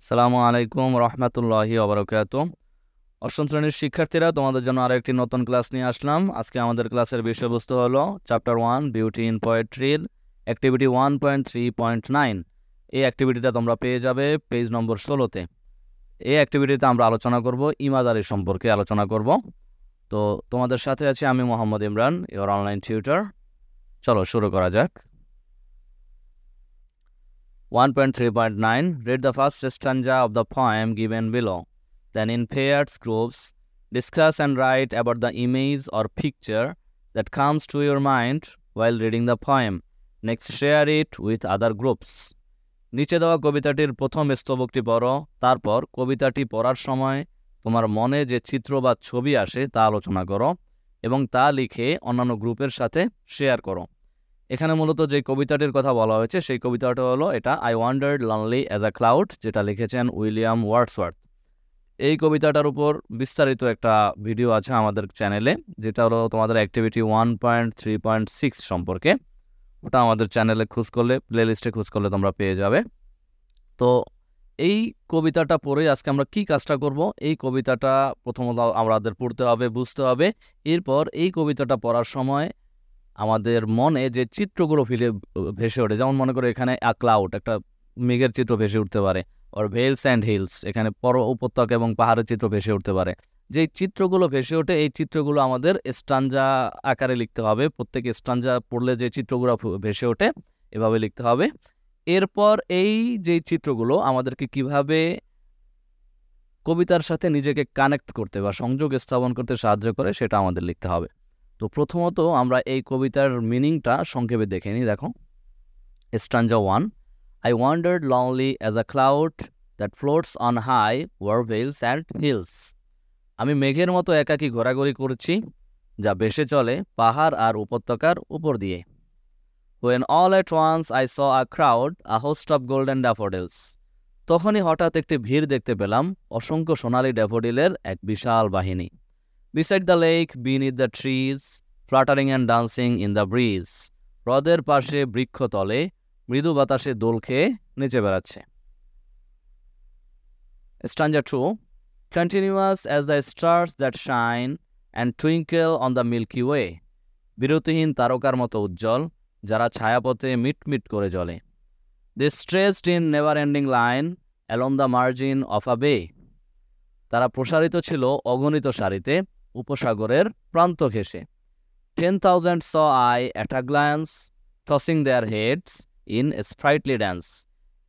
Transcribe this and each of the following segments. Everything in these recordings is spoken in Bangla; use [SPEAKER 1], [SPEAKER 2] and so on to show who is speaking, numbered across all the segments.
[SPEAKER 1] আসসালামু আলাইকুম রহমতুল্লাহি ওবারাকাতুহু। অষ্টম শ্রেণীর শিক্ষার্থীরা, তোমাদের জন্য আরো একটি নতুন ক্লাস নিয়ে আসলাম। আজকে আমাদের ক্লাসের বিষয়বস্তু হলো চ্যাপ্টার 1 বিউটি ইন পোয়েট্রির অ্যাক্টিভিটি 1.3.9। এই অ্যাক্টিভিটিটা তোমরা পেয়ে যাবে পেজ নম্বর 16-তে। এই অ্যাক্টিভিটিতে আমরা আলোচনা করব ইমাজারি সম্পর্কে আলোচনা করব। তো তোমাদের সাথে আছি আমি Mohammad Imran, your online tutor. চলো শুরু করা যাক। 1.3.9 Read the first stanza of the poem given below. Then in pairs groups, discuss and write about the image or picture that comes to your mind while reading the poem. Next, share it with other groups. নিচে দেওয়া কবিতাটির প্রথম স্তবকটি পড়ো, তারপর কবিতাটি পড়ার সময় তোমার মনে যে চিত্র বা ছবি আসে তা আলোচনা করো এবং তা লিখে অন্যান্য গ্রুপের সাথে শেয়ার করো। এখানে মূলত যে কবিতাটির কথা বলা হয়েছে সেই কবিতাটা হলো এটা I wandered lonely as a cloud, যেটা লিখেছেন উইলিয়াম ওয়ার্ডসওয়ার্থ। এই কবিতাটার উপর বিস্তারিত একটা ভিডিও আছে আমাদের চ্যানেলে, যেটা হলো তোমাদের অ্যাক্টিভিটি 1.3.6 সম্পর্কে। ওটা আমাদের চ্যানেলে খোঁজ করলে, প্লে লিস্টে খোঁজ করলে তোমরা পেয়ে যাবে। তো এই কবিতাটা পড়ে আজকে আমরা কি কাজটা করব, এই কবিতাটা প্রথমত আমাদের পড়তে হবে, বুঝতে হবে। এরপর এই কবিতাটা পড়ার সময় আমাদের মনে যে চিত্রগুলো ভেসে ওঠে, যেমন মনে করো এখানে আ ক্লাউড, একটা মেঘের চিত্র ভেসে উঠতে পারে, ওর ভেলস অ্যান্ড হিলস, এখানে উপত্যকা এবং পাহাড়ের চিত্র ভেসে উঠতে পারে। যেই চিত্রগুলো ভেসে ওঠে এই চিত্রগুলো আমাদের স্টানজা আকারে লিখতে হবে। প্রত্যেক স্টানজা পড়লে যে চিত্রগুলো ভেসে ওঠে এভাবে লিখতে হবে। এরপর এই যে চিত্রগুলো আমাদেরকে কিভাবে কবিতার সাথে নিজেকে কানেক্ট করতে বা সংযোগ স্থাপন করতে সাহায্য করে সেটা আমাদের লিখতে হবে। তো প্রথমত আমরা এই কবিতার মিনিংটা সংক্ষেপে দেখে নিই। দেখো, stanza 1, I wandered lonely as a cloud that floats on high o'er vales and hills. আমি মেঘের মতো একাকী ঘোরাঘুরি করছি যা ভেসে চলে পাহাড় আর উপত্যকার উপর দিয়ে। When all at once I saw a crowd, a host of golden daffodils. তখনই হঠাৎ একটি ভিড় দেখতে পেলাম, অসংখ্য সোনালী ড্যাফোডিলের এক বিশাল বাহিনী। Beside the lake, beneath the trees, fluttering and dancing in the breeze. হ্রদের পাশে বৃক্ষতলে মৃদু বাতাসে দোল খেয়ে নেচে বেড়াচ্ছে। Stanza 2, continuous as the stars that shine and twinkle on the Milky Way. বিরতিহীন তারকার মতো উজ্জ্বল, যারা ছায়াপথে মিটমিট করে জ্বলে। They stretched in never-ending line along the margin of a bay. তারা প্রসারিত ছিল অগণিত সারিতে উপসাগরের প্রান্ত ঘেঁষে। 10,000 saw I at a glance, tossing their heads in sprightly dance.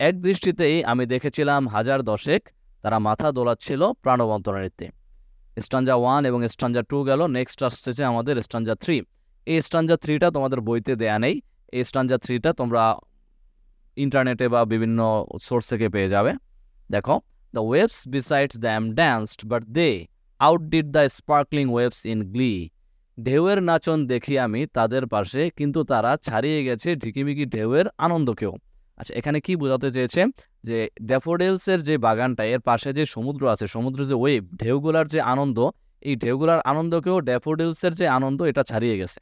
[SPEAKER 1] এক দৃষ্টিতেই আমি দেখেছিলাম হাজার দশেক, তারা মাথা দোলাচ্ছিল প্রাণবন্ত নৃত্যে। স্টানজা 1 এবং স্টানজা 2 গেল। নেক্সট আসছে আমাদের স্টানজা 3। এই স্টানজা 3টা তোমাদের বইতে দেয়া নেই। এই স্টানজা 3টা তোমরা ইন্টারনেটে বা বিভিন্ন সোর্স থেকে পেয়ে যাবে। দেখো, The waves beside them danced, but they outdid the sparkling waves in glee. ঢেউয়ের নাচন দেখি আমি তাদের পাশে, কিন্তু তারা ছাড়িয়ে গেছে ঢিকিমিকি ঢেউয়ের আনন্দকেও। আচ্ছা, এখানে কি বোঝাতে চেয়েছে যে ড্যাফোডিলসের যে বাগানটা, এর পাশে যে সমুদ্র আছে, সমুদ্রের যে ওয়েভ, ঢেউগুলার যে আনন্দ, এই ঢেউগুলার আনন্দকেও ড্যাফোডিলসের যে আনন্দ এটা ছাড়িয়ে গেছে।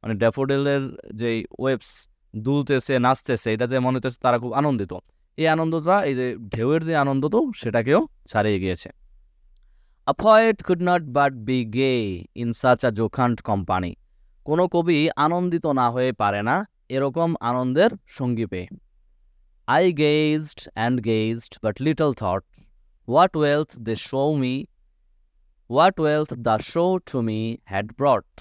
[SPEAKER 1] মানে ড্যাফোডিলের যে ওয়েভস দুলতেছে, নাচতেছে, এটা যে মনে হচ্ছে তারা খুব আনন্দিত। এই আনন্দটা, এই যে ঢেউয়ের যে আনন্দ, তো সেটাকেও ছাড়িয়ে গিয়েছে। A poet could not but be gay in such a jocund company. কোনো কবি আনন্দিত না হয়ে পারে না এরকম আনন্দের সঙ্গী পেয়ে। I gazed and gazed, but little thought what wealth they show me, what wealth the show to me had brought.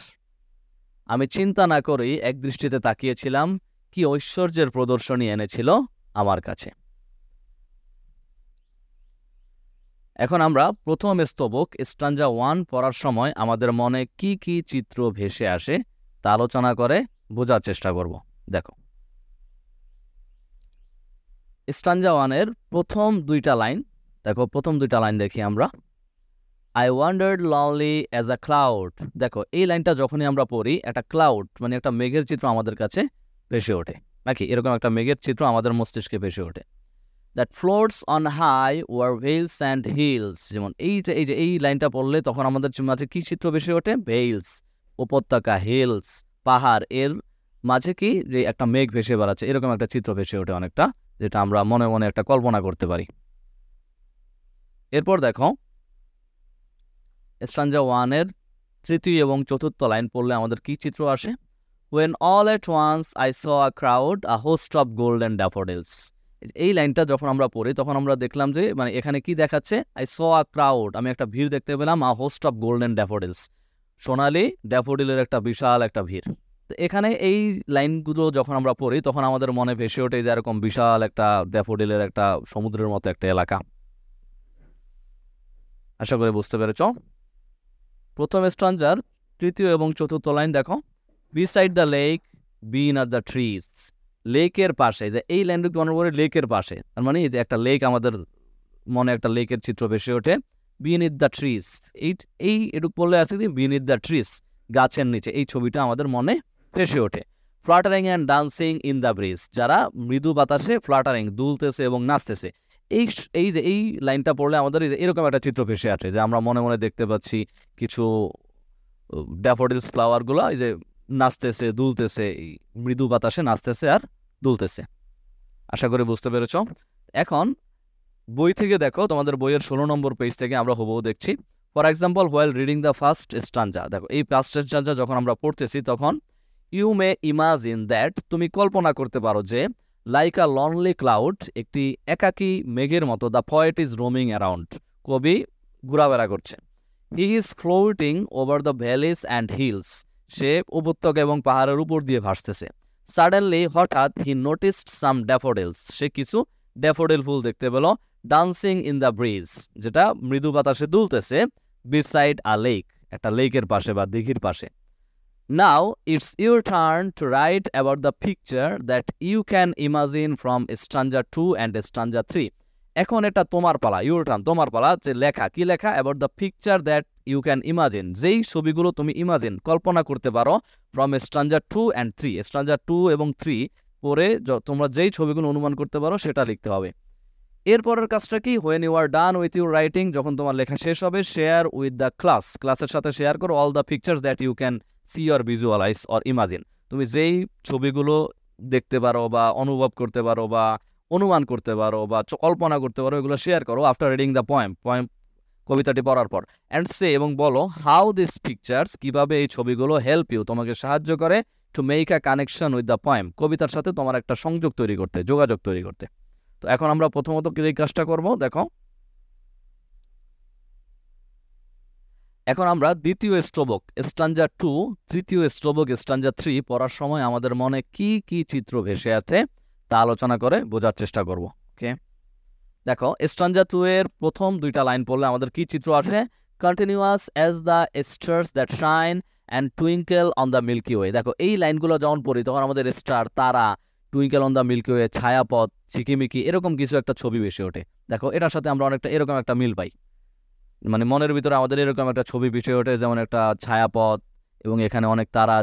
[SPEAKER 1] আমি চিন্তা না করেই এক দৃষ্টিতে তাকিয়েছিলাম, কি ঐশ্বর্যের প্রদর্শনী এনেছিল আমার কাছে। এখন আমরা প্রথম স্তবক স্টানজা 1 পড়ার সময় আমাদের মনে কি কি চিত্র ভেসে আসে তা আলোচনা করে বোঝার চেষ্টা করব। দেখো, স্টানজা 1-এর প্রথম দুইটা লাইন দেখো, প্রথম দুইটা লাইন দেখি আমরা। I wandered lonely as a cloud. দেখো, এই লাইনটা যখনই আমরা পড়ি, একটা ক্লাউড মানে একটা মেঘের চিত্র আমাদের কাছে ভেসে ওঠে, নাকি এরকম একটা মেঘের চিত্র আমাদের মস্তিষ্কে ভেসে ওঠে। That floats on high over vales and hills. যেমন এই লাইনটা পড়লে তখন আমাদের মাঝে কি চিত্র ভেসে ওঠে? ভেলস, উপত্যকা, হিলস, পাহাড়, এর মাঝে কি যে একটা মেঘ ভেসে বেড়াচ্ছে, এরকম একটা চিত্র ভেসে ওঠে অনেকটা, যেটা আমরা মনে মনে একটা কল্পনা করতে পারি। এরপর দেখো স্ট্যাঞ্জা 1 এর তৃতীয় এবং চতুর্থ লাইন পড়লে আমাদের কি চিত্র আসে? When all at once I saw a crowd, a host of golden daffodils. এই লাইনটা যখন আমরা পড়ি তখন আমরা দেখলাম যে মানে এখানে কি দেখাচ্ছে? I saw a crowd, আমি একটা ভিড় দেখতে পেলাম, a host of golden daffodils, সোনালি ড্যাফোডিলের একটা বিশাল একটা ভিড়। তো এখানে এই লাইনগুলো যখন আমরা পড়ি তখন আমাদের মনে ভেসে ওঠে যে এরকম বিশাল একটা ড্যাফোডিলের একটা সমুদ্রের মতো একটা এলাকা। আশা করি বুঝতে পেরেছ। প্রথম স্ট্যাঞ্জার তৃতীয় এবং চতুর্থ লাইন দেখো, beside the lake, beneath the trees. লেকের পাশে, যে এই লাইনটুকু মনে করে লেকের পাশে, তার মানে যে একটা লেক, আমাদের মনে একটা লেকের চিত্র ভেসে ওঠে। বিন ইথ দ্য ট্রিজ, এই এটুকু বললে আছে কি বিন ইথ দ্য ট্রিজ, গাছের নিচে, এই ছবিটা আমাদের মনে ভেসে ওঠে। Fluttering and dancing in the breeze, যারা মৃদু বাতাসে ফ্লাটারিং দুলতেছে এবং নাচতেছে। এই যে এই লাইনটা পড়লে আমাদের এরকম একটা চিত্র ভেসে আসে যে আমরা মনে মনে দেখতে পাচ্ছি কিছু ড্যাফোডিলস ফ্লাওয়ারগুলো এই যে নাচতেছে দুলতেছে, মৃদু বাতাসে নাচতেছে আর দুলতেছে। আশা করি বুঝতে পেরেছ। এখন বই থেকে দেখো, তোমাদের বইয়ের 16 নম্বর পেজ থেকে আমরা হুবহু দেখছি। For example, while reading the first stanza, দেখো এই ফার্স্ট স্ট্যাঞ্জা যখন আমরা পড়তেছি তখন ইউ মে ইমাজিন দ্যাট, তুমি কল্পনা করতে পারো যে, লাইক আ লনলি ক্লাউড, একটি একাকী মেঘের মতো, the poet is roaming around, কবি ঘোরাফেরা করছে। He is floating over the valleys and hills, সে উপত্যকা এবং পাহাড়ের উপর দিয়ে ভাসতেছে। সাডেনলি, হঠাৎ, হি নোটিসড সাম ড্যাফোডিলস, সে কিছু ড্যাফোডিল ফুল দেখতে পেল। ডান্সিং ইন দ্য ব্রিজ, যেটা মৃদু বাতাসে দুলতেছে। বিসাইড আ লেক, একটা লেকের পাশে বা দিঘির পাশে। Now it's your turn to write about the picture that you can imagine from stanza 2 and stanza 3। এখন এটা তোমার পালা, ইউর টার্ন, তোমার পালা, যে লেখা, কি লেখা? About the picture that you can imagine, যেই ছবিগুলো তুমি ইমাজিন, কল্পনা করতে পারো, ফ্রম স্ট্যাঞ্জা 2 অ্যান্ড 3, স্ট্যাঞ্জা 2 এবং 3 পরে তোমরা যেই ছবিগুলো অনুমান করতে পারো সেটা লিখতে হবে। এরপরের কাজটা কি? When you are done with your writing, যখন তোমার লেখা শেষ হবে, শেয়ার উইথ দ্য ক্লাস, ক্লাসের সাথে শেয়ার করো all the pictures that you can see or visualize or imagine, তুমি যেই ছবিগুলো দেখতে পারো বা অনুভব করতে পারো বা অনুমান করতে পারো বা কল্পনা করতে পারো, এগুলো শেয়ার করো আফটার রিডিং দ্য পোয়েম, কবিতাটি পড়ার পর। অ্যান্ড সে, এবং বলো, হাউ দিস পিকচার্স, কিভাবে এই ছবিগুলো হেল্প ইউ, তোমাকে সাহায্য করে, to make a connection with the poem, কবিতার সাথে তোমার একটা সংযোগ তৈরি করতে, যোগাযোগ তৈরি করতে। তো এখন আমরা প্রথমত এই কাজটা করব। দেখো, এখন আমরা দ্বিতীয় স্ট্রোবক স্ট্যাঞ্জা 2, তৃতীয় স্ট্রোবক স্ট্যাঞ্জা 3 পড়ার সময় আমাদের মনে কি কি চিত্র ভেসে আছে তা আলোচনা করে বোঝার চেষ্টা করব। ওকে, দেখো স্ট্যাঞ্জা 2 এর প্রথম দুইটা লাইন পড়লে আমাদের কি চিত্র আসে? Continuous as the stars that shine and twinkle on the milky way. দেখো এই লাইনগুলো যখন পড়ি তখন আমাদের স্টার, তারা, twinkle on the milky way, ছায়াপথ, ঝিকিমিকি, এরকম কিছু একটা ছবি ভেসে ওঠে। দেখো এটার সাথে আমরা অনেকটা এরকম একটা মিল পাই, মানে মনের ভিতরে আমাদের এরকম একটা ছবি ভেসে ওঠে, যেমন একটা ছায়াপথ এবং এখানে অনেক তারা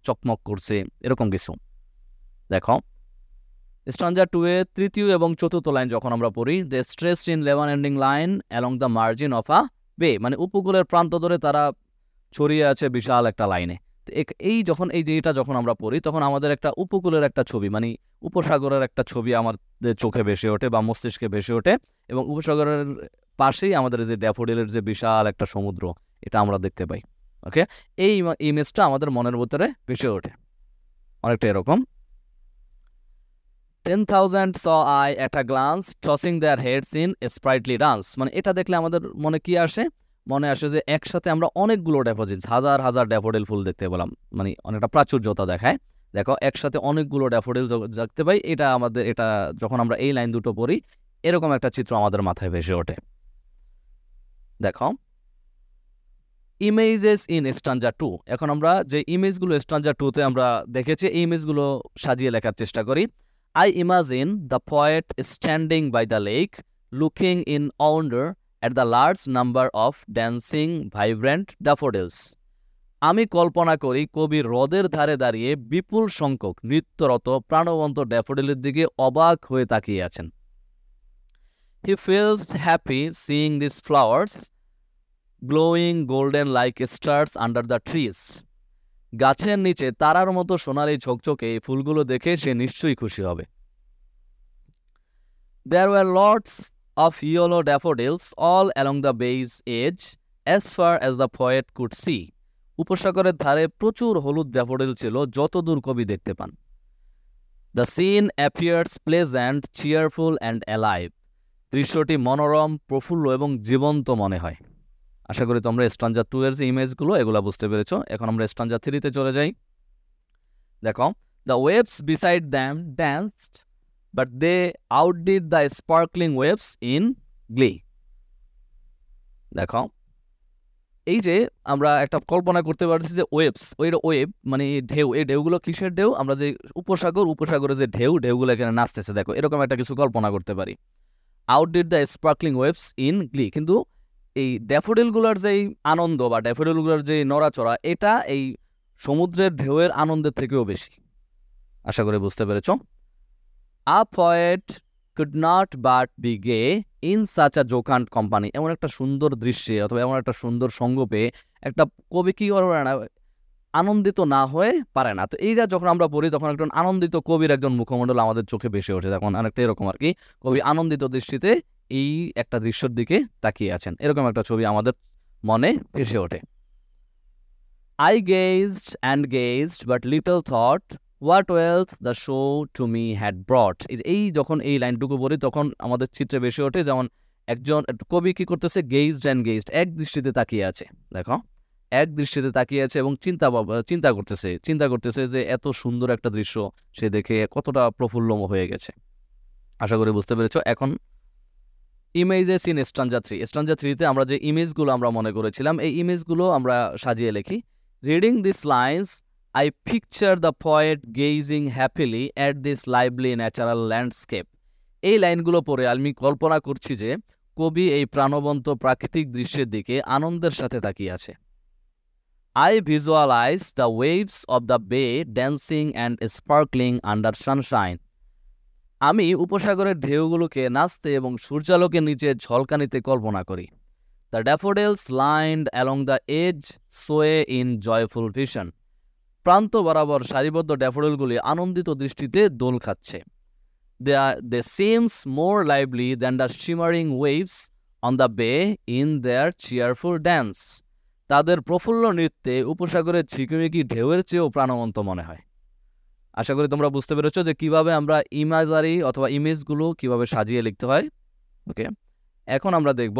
[SPEAKER 1] চকমক করছে, এরকম কিছু। দেখো স্ট্যাঞ্জা 2 এর তৃতীয় এবং চতুর্থ লাইন যখন আমরা পড়ি, দ্য স্ট্রেসড ইন লেভান ending line along the margin of a bay, মানে উপকূলের প্রান্ত ধরে তারা ছড়িয়ে আছে বিশাল একটা লাইনে। তো এটা যখন আমরা পড়ি তখন আমাদের একটা উপকূলের একটা ছবি, মানে উপসাগরের একটা ছবি আমাদের চোখে ভেসে ওঠে বা মস্তিষ্কে ভেসে ওঠে, এবং উপসাগরের পাশেই আমাদের যে ড্যাফোডিলের যে বিশাল একটা সমুদ্র, এটা আমরা দেখতে পাই। ওকে, এই ইমেজটা আমাদের মনের ভিতরে ভেসে ওঠে অনেকটা এরকম। 10,000 saw I at a glance, tossing their heads in a sprightly dance, মানে এটা দেখলে আমাদের মনে কি আসে? মনে আসে যে একসাথে আমরা অনেকগুলো ড্যাফোডিল, হাজার হাজার ড্যাফোডিল ফুল দেখতে পেলাম, মানে অনেকটা প্রাচুর্যতা দেখায়। দেখো একসাথে অনেকগুলো ড্যাফোডিল দেখতে পাই, এটা যখন আমরা এই লাইন দুটো পড়ি এরকম একটা চিত্র আমাদের মাথায় ভেসে ওঠে। দেখো ইমেজেস ইন স্ট্যাঞ্জা 2, এখন আমরা যে ইমেজগুলো স্ট্যাঞ্জা 2 তে আমরা দেখেছি এই ইমেজগুলো সাজিয়ে লেখার চেষ্টা করি। I imagine the poet standing by the lake, looking in wonder at the large number of dancing, vibrant daffodils. আমি কল্পনা করি কবি হ্রদের ধারে দাঁড়িয়ে বিপুল সংখ্যক নৃত্যরত প্রাণবন্ত ড্যাফোডিলের দিকে অবাক হয়ে তাকিয়ে আছেন। He feels happy seeing these flowers glowing golden like stars under the trees. গাছের নিচে তারার মতো সোনালি ঝকঝকে এই ফুলগুলো দেখে সে নিশ্চয়ই খুশি হবে। There were lots of yellow daffodils all along the bay's edge as far as the poet could see. উপসাগরের ধারে প্রচুর হলুদ ড্যাফোডিল ছিল যতদূর কবি দেখতে পান। The scene appears pleasant, cheerful and alive. দৃশ্যটি মনোরম, প্রফুল্ল এবং জীবন্ত মনে হয়। আশা করি তোমরা স্ট্যাঞ্জা 2 এর যে ইমেজগুলো এগুলো বুঝতে পেরেছো। এখন আমরা স্ট্যাঞ্জা 3 তে চলে যাই। দেখো, the waves beside them danced, but they outdid the sparkling waves in glee. দেখো, এই যে আমরা একটা কল্পনা করতে পারছি যে ওয়েভস, ওয়েভ মানে ঢেউ, এই ঢেউগুলো কিসের ঢেউ? আমরা যে উপসাগরে যে ঢেউগুলো এখানে নাচতেছে, দেখো এরকম একটা কিছু কল্পনা করতে পারি। Outdid the sparkling waves in glee, কিন্তু এই ড্যাফোডিলগুলোর যেই আনন্দ বা ড্যাফোডিলগুলোর যে নড়াচড়া, এটা এই সমুদ্রের ঢেউয়ের আনন্দের থেকেও বেশি। আশা করি বুঝতে পেরেছ। আ poet could not but be gay in such a jocund company. এমন একটা সুন্দর দৃশ্যে অথবা এমন একটা সুন্দর সঙ্গ পেয়ে একটা কবি কি করবে না, আনন্দিত না হয়ে পারে না। তো এইটা যখন আমরা পড়ি তখন একজন আনন্দিত কবির একজন মুখমণ্ডল আমাদের চোখে ভেসে ওঠে। তখন অনেকটা এরকম আর কি, কবি আনন্দিত দৃষ্টিতে এই একটা দৃশ্যের দিকে তাকিয়ে আছেন, এরকম একটা ছবি আমাদের মনে ভেসে ওঠে। I gazed and gazed but little thought what wealth the show to me had brought. এই যখন এই লাইনটুকু পড়ি তখন আমাদের চিত্রে ভেসে ওঠে যেমন একজন কবি কি করতেছে, গেজড অ্যান্ড গেজড, এক দৃষ্টিতে তাকিয়ে আছে। দেখো, এক দৃষ্টিতে তাকিয়ে আছে এবং চিন্তা করতেছে যে এত সুন্দর একটা দৃশ্য সে দেখে কতটা প্রফুল্ল হয়ে গেছে। আশা করি বুঝতে পেরেছো। এখন ইমেজেস ইন স্ট্যাঞ্জা 3। স্ট্যাঞ্জা 3 তে আমরা যে ইমেজগুলো আমরা মনে করেছিলাম, এই ইমেজগুলো আমরা সাজিয়ে লিখি। Reading this lines I picture the poet gazing happily at this lively natural landscape. এই লাইনগুলো পড়ে আমি কল্পনা করছি যে কবি এই প্রাণবন্ত প্রাকৃতিক দৃশ্যের দিকে আনন্দের সাথে তাকিয়ে আছে। I visualize the waves of the bay dancing and sparkling under sunshine. আমি উপসাগরের ঢেউগুলোকে নাচতে এবং সূর্যালোকের নিচে ঝলকানিতে কল্পনা করি। The daffodils lined along the edge sway in joyful vision. প্রান্ত বরাবর সারিবদ্ধ ড্যাফোডিলগুলি আনন্দিত দৃষ্টিতে দোল খাচ্ছে। They seems more lively than the shimmering waves on the bay in their cheerful dance. তাদের প্রফুল্ল নৃত্যে উপসাগরের ঝিকিমিকি ঢেউয়ের চেয়েও প্রাণবন্ত মনে হয়। আশা করি তোমরা বুঝতে পেরেছো যে কিভাবে আমরা ইমেজারি অথবা ইমেজগুলো কিভাবে সাজিয়ে লিখতে হয়। ওকে, এখন আমরা দেখব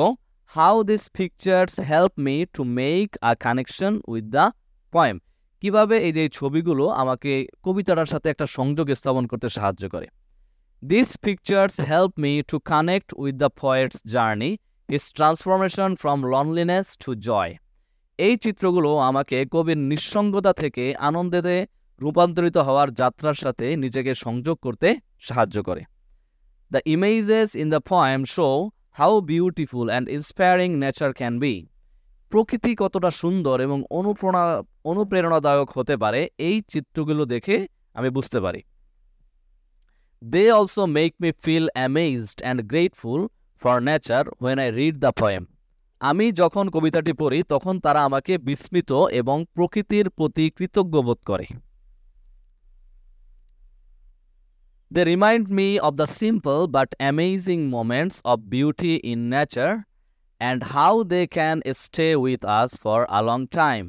[SPEAKER 1] how these pictures help me to make a connection with the poem. কিভাবে এই যে ছবিগুলো আমাকে কবিতাটার সাথে একটা সংযোগ স্থাপন করতে সাহায্য করে। These pictures help me to connect with the poet's journey, his transformation from loneliness to joy. এই চিত্রগুলো আমাকে কবির নিঃসঙ্গতা থেকে আনন্দেতে রূপান্তরিত হওয়ার যাত্রার সাথে নিজেকে সংযোগ করতে সাহায্য করে। The images in the poem show how beautiful and inspiring nature can be. প্রকৃতি কতটা সুন্দর এবং অনুপ্রেরণাদায়ক হতে পারে এই চিত্রগুলো দেখে আমি বুঝতে পারি। They also make me feel amazed and grateful for nature when I read the poem. আমি যখন কবিতাটি পড়ি তখন তারা আমাকে বিস্মিত এবং প্রকৃতির প্রতি কৃতজ্ঞ বোধ করে। They remind me of the simple but amazing moments of beauty in nature and how they can stay with us for a long time.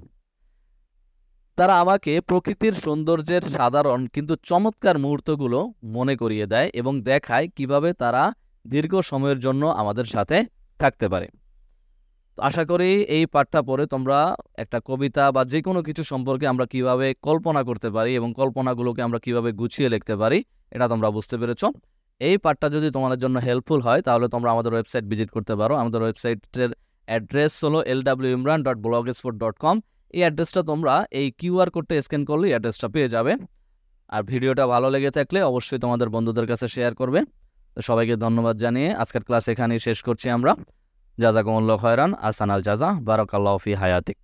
[SPEAKER 1] তারা আমাকে প্রকৃতির সৌন্দর্যের সাধারণ কিন্তু চমৎকার মুহূর্তগুলো মনে করিয়ে দেয় এবং দেখায় কিভাবে তারা দীর্ঘ সময়ের জন্য আমাদের সাথে থাকতে পারে। তো আশা করি এই পাঠটা পড়ে তোমরা একটা কবিতা বা যে কোনো কিছু সম্পর্কে আমরা কিভাবে কল্পনা করতে পারি এবং কল্পনাগুলোকে আমরা কিভাবে গুছিয়ে লিখতে পারি এটা তোমরা বুঝতে পেরেছো। এই পাঠটা যদি তোমাদের জন্য হেল্পফুল হয় তাহলে তোমরা আমাদের ওয়েবসাইট ভিজিট করতে পারো। আমাদের ওয়েবসাইটের অ্যাড্রেস হলো lwimran.blogspot.com। এই অ্যাড্রেসটা তোমরা এই কিউআর কোডটা স্ক্যান করলে এই অ্যাড্রেসটা পেয়ে যাবে। আর ভিডিওটা ভালো লেগে থাকলে অবশ্যই তোমাদের বন্ধুদের কাছে শেয়ার করবে। তো সবাইকে ধন্যবাদ জানিয়ে আজকের ক্লাস এখানেই শেষ করছি আমরা। জাযাকুমুল্লাহু খায়রান, আহসানাল জাযা, বারাকাল্লাহু ফি হায়াতিক।